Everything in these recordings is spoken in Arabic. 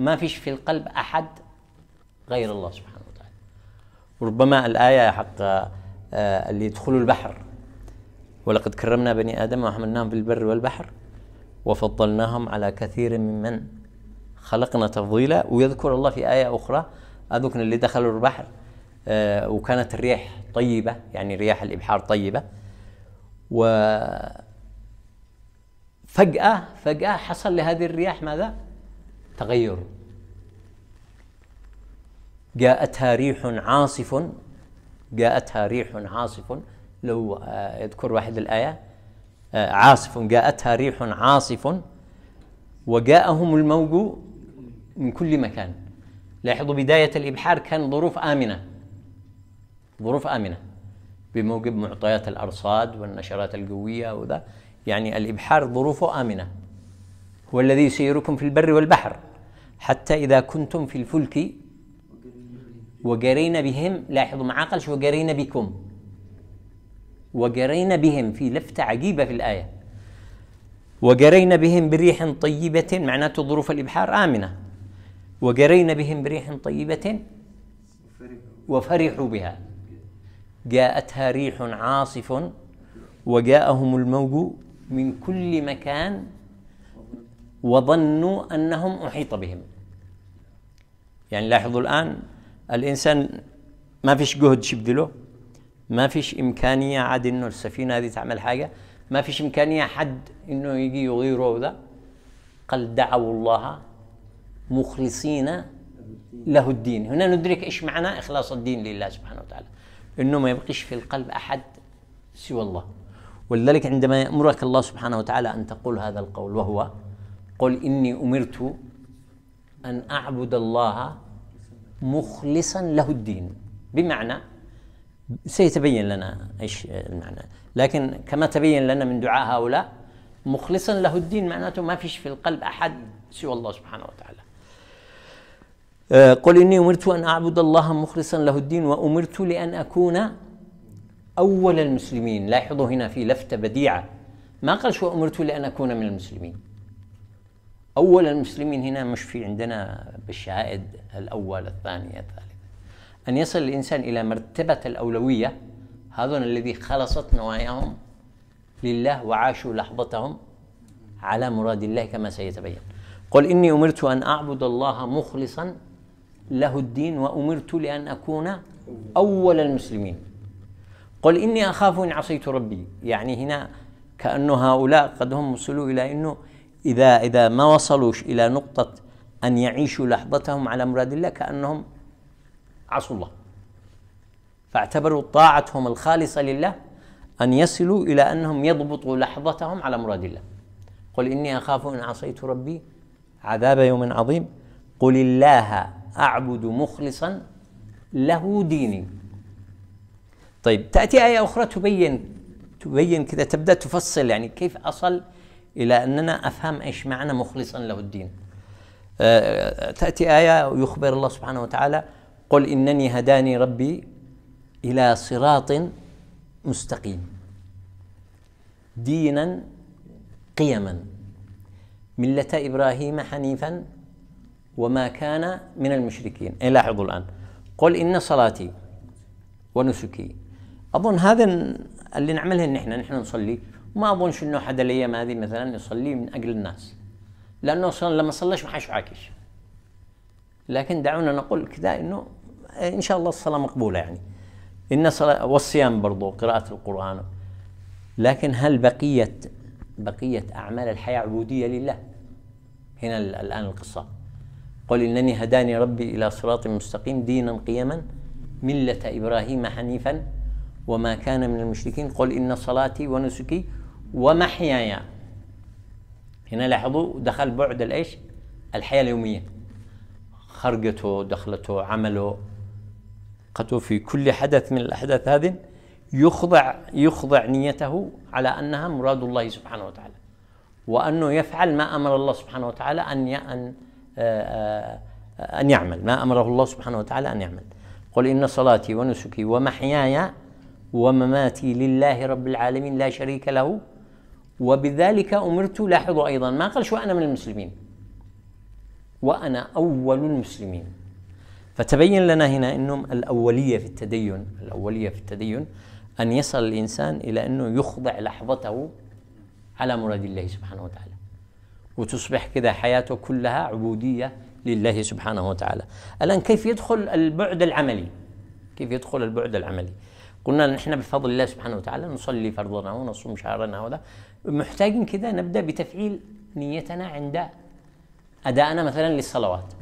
ما فيش في القلب أحد غير الله سبحانه وتعالى. وربما الآية حق اللي يدخلوا البحر، ولقد كرمنا بني آدم وحملناهم في البر والبحر وفضلناهم على كثير ممن خلقنا تفضيلا. ويذكر الله في آية أخرى أذكر اللي دخلوا البحر وكانت الرياح طيبة، يعني رياح الإبحار طيبة، وفجأة حصل لهذه الرياح ماذا؟ تغير. جاءتها ريح عاصف، جاءتها ريح عاصف، لو يذكر واحد الآية عاصف، جاءتها ريح عاصف وجاءهم الموج من كل مكان. لاحظوا بداية الإبحار كان ظروف آمنة، ظروف آمنة بموجب معطيات الأرصاد والنشرات الجوية وذا، يعني الإبحار ظروفه آمنة. هو الذي يسيركم في البر والبحر حتى إذا كنتم في الفلك وجرين بهم. لاحظوا معاه قالش وجرين بكم، وجرين بهم، في لفتة عجيبة في الآية. وجرين بهم بريح طيبة معناته ظروف الإبحار آمنة، وجرين بهم بريح طيبة وفرحوا بها. جاءتها ريح عاصف وجاءهم الموج من كل مكان وظنوا أنهم أحيط بهم. يعني لاحظوا الآن الإنسان ما فيش جهد شبذله، ما فيش إمكانية عاد إنه السفينة هذه تعمل حاجة، ما فيش إمكانية حد إنه يجي يغيره ذا. قال دعوا الله مخلصين له الدين. هنا ندرك إيش معنى إخلاص الدين لله سبحانه وتعالى، إنه ما يبقيش في القلب أحد سوى الله. ولذلك عندما يأمرك الله سبحانه وتعالى أن تقول هذا القول، وهو قل إني أمرت أن أعبد الله مخلصا له الدين، بمعنى سيتبين لنا إيش المعنى، لكن كما تبين لنا من دعاء هؤلاء مخلصا له الدين معناته ما فيش في القلب أحد سوى الله سبحانه وتعالى. قل إني أمرت أن أعبد الله مخلصا له الدين وأمرت لأن أكون أول المسلمين. لاحظوا هنا في لفتة بديعة، ما قالش وأمرت لأن أكون من المسلمين. أول المسلمين هنا مش في عندنا بالشهائد الأول الثاني الثالث، أن يصل الإنسان إلى مرتبة الأولوية. هذون الذي خلصت نواياهم لله وعاشوا لحظتهم على مراد الله كما سيتبين. قل إني أمرت أن أعبد الله مخلصا له الدين وأمرت لأن أكون أول المسلمين. قل إني أخاف إن عصيت ربي، يعني هنا كأنه هؤلاء قد هم وصلوا إلى أنه إذا ما وصلوش إلى نقطة أن يعيشوا لحظتهم على مراد الله كأنهم عصوا الله، فاعتبروا طاعتهم الخالصة لله أن يصلوا إلى أنهم يضبطوا لحظتهم على مراد الله. قل إني أخاف إن عصيت ربي عذاب يوم عظيم. قل الله أعبد مخلصا له ديني. طيب تأتي آية أخرى تبين كذا، تبدأ تفصل يعني كيف أصل إلى أننا أفهم إيش معنى مخلصا له الدين. تأتي آية ويخبر الله سبحانه وتعالى قل إنني هداني ربي إلى صراط مستقيم دينا قيما ملة إبراهيم حنيفا وما كان من المشركين. لاحظوا الآن قل إن صلاتي ونسكي. أظن هذا اللي نعمله نحن نصلي، وما أظنش إنه حدا الأيام هذه مثلا يصلي من أجل الناس، لأنه لما صلىش ما حاش عاكش. لكن دعونا نقول كذا إنه إن شاء الله الصلاة مقبولة، يعني إن صلاة والصيام برضو قراءة القرآن. لكن هل بقية أعمال الحياة عبودية لله؟ هنا الآن القصة. قل إنني هداني ربي إلى صراط مستقيم دينا قيما ملة إبراهيم حنيفا وما كان من المشركين. قل إن صلاتي ونسكي ومحياي. هنا لاحظوا دخل بعد الإيش؟ الحياة اليومية، خرجته، دخلته، عمله، قد في كل حدث من الأحداث هذه يخضع نيته على أنها مراد الله سبحانه وتعالى، وأنه يفعل ما أمر الله سبحانه وتعالى أن يعمل، ما أمره الله سبحانه وتعالى أن يعمل. قل إن صلاتي ونسكي ومحياي ومماتي لله رب العالمين لا شريك له وبذلك أمرت. لاحظوا أيضا ما قالش وأنا من المسلمين، وأنا أول المسلمين. فتبين لنا هنا أنهم الأولية في التدين أن يصل الإنسان إلى أنه يخضع لحظته على مراد الله سبحانه وتعالى، وتصبح كذا حياته كلها عبودية لله سبحانه وتعالى. الآن كيف يدخل البعد العملي؟ قلنا نحن بفضل الله سبحانه وتعالى نصلي فرضنا ونصوم شهرنا، وهذا محتاجين كذا نبدأ بتفعيل نيتنا عند أدائنا مثلا للصلوات.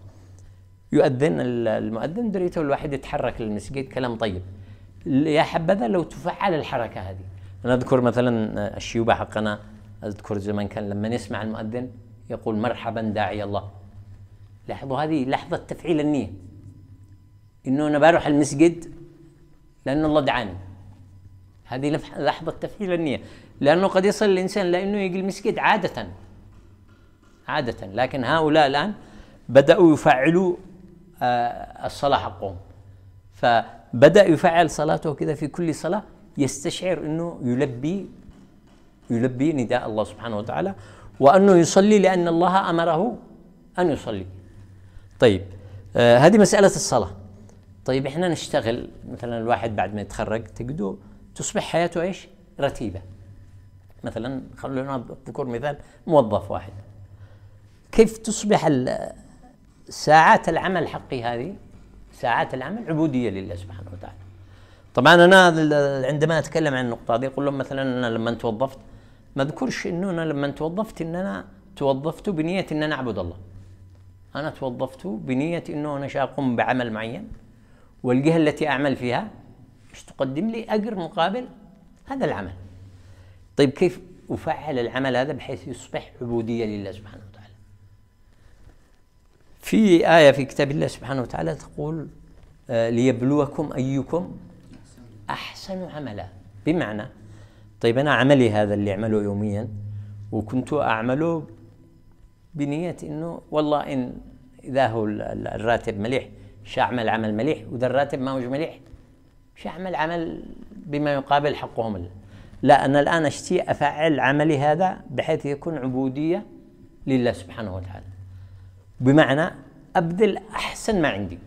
يؤذن المؤذن دريته الواحد يتحرك للمسجد، كلام طيب، يا حبذا لو تفعل الحركة هذه. أنا أذكر مثلا الشيوبة حقنا، أذكر زمان كان لما نسمع المؤذن يقول مرحبا داعي الله. لاحظوا هذه لحظة تفعيل النية، إنه أنا بروح المسجد لأن الله دعاني. هذه لحظة تفعيل النية، لأنه قد يصل الإنسان لأنه يجي المسجد عادة، لكن هؤلاء الآن بدأوا يفعلوا الصلاة حقهم، فبدأ يفعل صلاته كذا في كل صلاة، يستشعر أنه يلبي نداء الله سبحانه وتعالى، وأنه يصلي لأن الله أمره أن يصلي. طيب هذه مسألة الصلاة. طيب إحنا نشتغل مثلا، الواحد بعد ما يتخرج تجده تصبح حياته إيش؟ رتيبة. مثلا خلونا نذكر مثال موظف واحد، كيف تصبح ساعات العمل حقي هذه، ساعات العمل عبودية لله سبحانه وتعالى. طبعا أنا عندما أتكلم عن النقطة هذه أقول لهم مثلا أنا لما توظفت ما أذكرش إنه أنا لما توظفت إن أنا توظفت بنية إن أنا أعبد الله. أنا توظفت بنية إنه أنا سأقوم بعمل معين، والجهة التي أعمل فيها مش تقدم لي أجر مقابل هذا العمل. طيب كيف أفعل العمل هذا بحيث يصبح عبودية لله سبحانه وتعالى؟ في آية في كتاب الله سبحانه وتعالى تقول ليبلوكم أيكم أحسن عملا. بمعنى طيب أنا عملي هذا اللي أعمله يوميا وكنت أعمله بنية إنه والله إن إذا هو الراتب مليح شأعمل عمل مليح، وإذا الراتب ما هو مليح شأعمل عمل بما يقابل حقهم. لا، أنا الآن أشتي أفعل عملي هذا بحيث يكون عبودية لله سبحانه وتعالى، بمعنى أبذل أحسن ما عندي،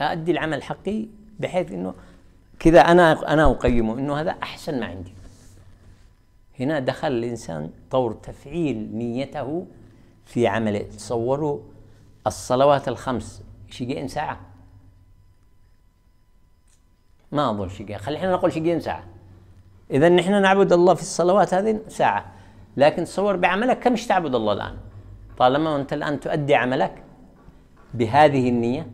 أؤدي العمل حقي بحيث إنه كذا أنا أقيمه إنه هذا أحسن ما عندي. هنا دخل الإنسان طور تفعيل نيته في عمله. تصوروا الصلوات الخمس شقين ساعة، ما أظن شقين، خلينا نقول شقين ساعة. إذا نحن نعبد الله في الصلوات هذه ساعة، لكن تصور بعملك كم تعبد الله الآن؟ طالما أنت الآن تؤدي عملك بهذه النية،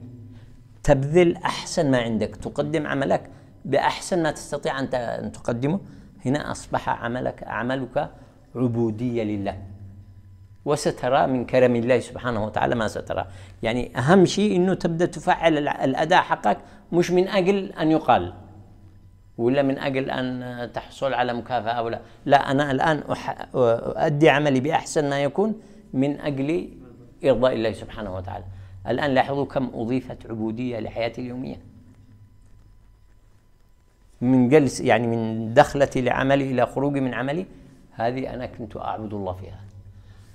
تبذل أحسن ما عندك، تقدم عملك بأحسن ما تستطيع أن تقدمه، هنا أصبح عملك عبودية لله. وسترى من كرم الله سبحانه وتعالى ما سترى. يعني أهم شيء أنه تبدأ تفعل الأداء حقك، مش من أجل أن يقال ولا من أجل أن تحصل على مكافأة أو لا، أنا الآن أؤدي عملي بأحسن ما يكون من أجل إرضاء الله سبحانه وتعالى. الآن لاحظوا كم أضيفت عبودية لحياتي اليومية، من جلس يعني من دخلتي لعملي إلى خروجي من عملي، هذه أنا كنت أعبد الله فيها.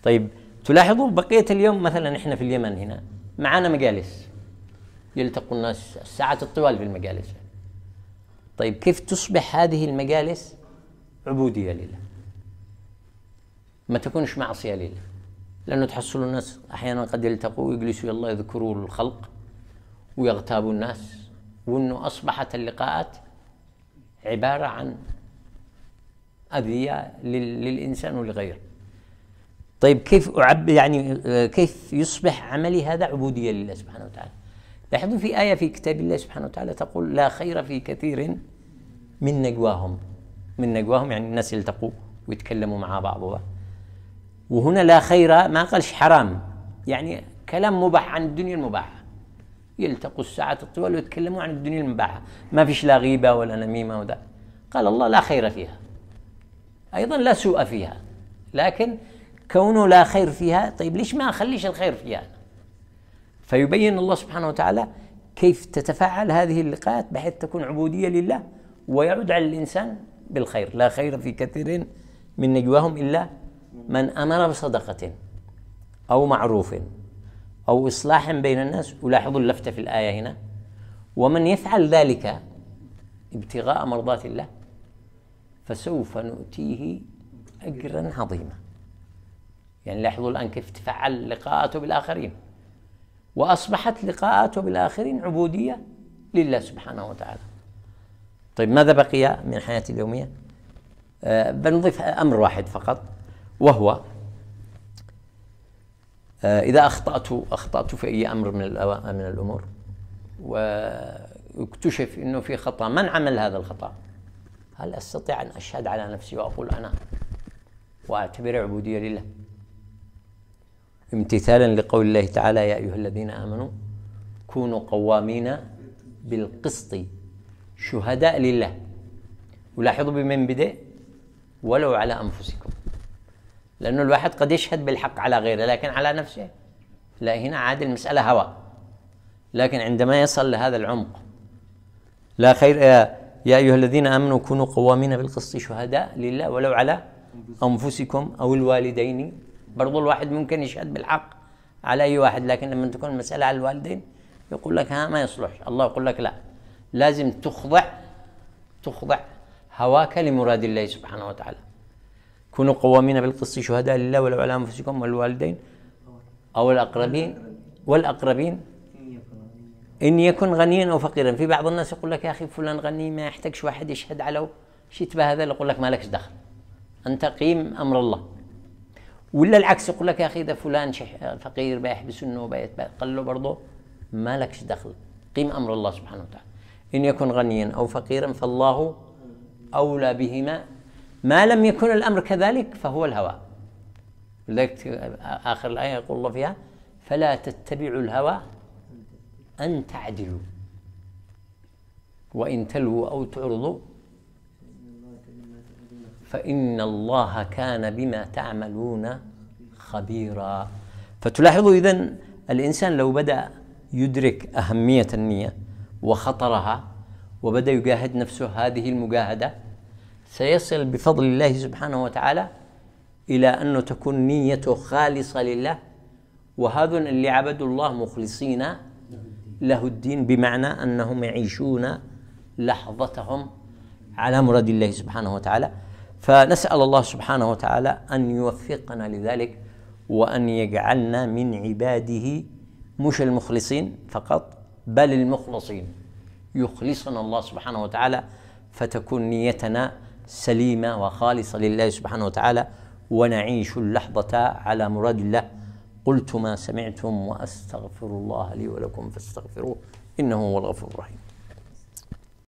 طيب تلاحظوا بقية اليوم مثلا إحنا في اليمن هنا معنا مجالس يلتقوا الناس الساعات الطوال في المجالس. طيب كيف تصبح هذه المجالس عبودية لله، ما تكونش معصية لله؟ لأنه تحصلوا الناس أحيانا قد يلتقوا ويجلسوا يلا يذكروا الخلق ويغتابوا الناس، وأنه أصبحت اللقاءات عبارة عن أذية للإنسان ولغيره. طيب كيف كيف يصبح عملي هذا عبودية لله سبحانه وتعالى؟ لاحظوا في آية في كتاب الله سبحانه وتعالى تقول لا خير في كثير من نجواهم. من نجواهم يعني الناس يلتقوا ويتكلموا مع بعضها، وهنا لا خير ما قالش حرام، يعني كلام مباح عن الدنيا المباحة، يلتقوا الساعات الطوال ويتكلموا عن الدنيا المباحة، ما فيش لا غيبة ولا نميمة وده. قال الله لا خير فيها، أيضا لا سوء فيها، لكن كونه لا خير فيها، طيب ليش ما أخليش الخير فيها؟ فيبين الله سبحانه وتعالى كيف تتفاعل هذه اللقاءات بحيث تكون عبودية لله ويعود على الإنسان بالخير. لا خير في كثير من نجواهم إلا من أمر بصدقة أو معروف أو إصلاح بين الناس. ولاحظوا اللفتة في الآية هنا: ومن يفعل ذلك ابتغاء مرضات الله فسوف نؤتيه أجرا عظيما. يعني لاحظوا الآن كيف تفعل لقاءاته بالآخرين، وأصبحت لقاءاته بالآخرين عبودية لله سبحانه وتعالى. طيب ماذا بقي من حياتي اليومية؟ بنضيف أمر واحد فقط، وهو إذا أخطأت في أي أمر من الأمور واكتشف أنه في خطأ، من عمل هذا الخطأ؟ هل أستطيع أن أشهد على نفسي وأقول أنا، وأعتبر عبودية لله، امتثالا لقول الله تعالى: يا أيها الذين آمنوا كونوا قوامين بالقسط شهداء لله. ولاحظوا بمن بدأ: ولو على أنفسكم. لأنه الواحد قد يشهد بالحق على غيره، لكن على نفسه لا. هنا عاد المسألة هوى. لكن عندما يصل لهذا العمق: لا خير يا أيها الذين آمنوا كونوا قوامين بالقسط شهداء لله ولو على أنفسكم أو الوالدين. برضو الواحد ممكن يشهد بالحق على أي واحد، لكن لما تكون المسألة على الوالدين يقول لك ها ما يصلح. الله يقول لك لا، لازم تخضع هواك لمراد الله سبحانه وتعالى. كونوا قوامين بالقسط شهداء لله ولو على أنفسكم والوالدين أو والأقربين إن يكن غنيا أو فقيرا. في بعض الناس يقول لك: يا أخي فلان غني ما يحتاجش واحد يشهد عليه، شتبه هذا. يقول لك: ما لكش دخل، أنت قيم أمر الله. ولا العكس، يقول لك: يا أخي إذا فلان فقير بيحبس النوبة قال له برضه ما لكش دخل، قيم أمر الله سبحانه وتعالى. إن يكن غنيا أو فقيرا فالله أولى بهما، ما لم يكن الأمر كذلك فهو الهوى. لذلك آخر الآية يقول الله فيها: فلا تتبعوا الهوى أن تعدلوا وإن تلووا أو تعرضوا فإن الله كان بما تعملون خبيرا. فتلاحظوا إذن الإنسان لو بدأ يدرك أهمية النية وخطرها وبدأ يجاهد نفسه هذه المجاهدة، سيصل بفضل الله سبحانه وتعالى إلى أنه تكون نيته خالصة لله. وهذا اللي عبدوا الله مخلصين له الدين، بمعنى أنهم يعيشون لحظتهم على مراد الله سبحانه وتعالى. فنسأل الله سبحانه وتعالى أن يوفقنا لذلك، وأن يجعلنا من عباده مش المخلصين فقط بل المخلصين. يخلصنا الله سبحانه وتعالى فتكون نيتنا سليمة وخالصة لله سبحانه وتعالى، ونعيش اللحظة على مراد الله. قلت ما سمعتم وأستغفر الله لي ولكم فاستغفروه إنه هو الغفور الرحيم.